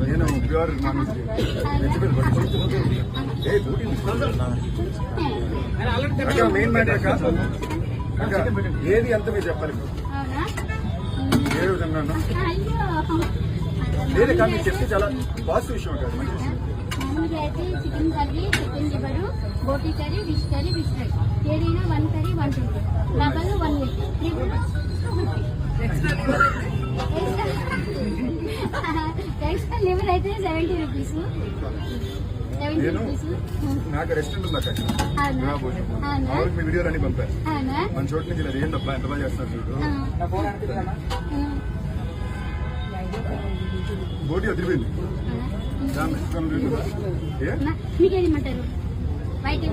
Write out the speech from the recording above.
నేను pure non veg main matter ఏది ఎంత మీరు చెప్పాలి ఏ విధంగా లేదే కానీ మీరు చెప్తే చాలా పాజిటివ్ విషయం ఉంటుంది మంచి విషయం. అయితే చికెన్ కర్రీ, చికెన్ లివరు, బోటీ curry, fish curry, fish fry ఏదైనా 1 కర్రీ 120, డబల్ 180, ఎక్స్ట్రా లివర్ అయితే 70 రూపీస్. నేను నాకు రెస్టారెంట్ ఉంది అక్కడ మీ వీడియోలు అన్ని పంపారు మన చోటు నుంచి లేదు ఏంటబ్బా ఎంత బాగా చేస్తారు చూడు బోటి వదిలిపోయింది మీకేమంటారు వైట్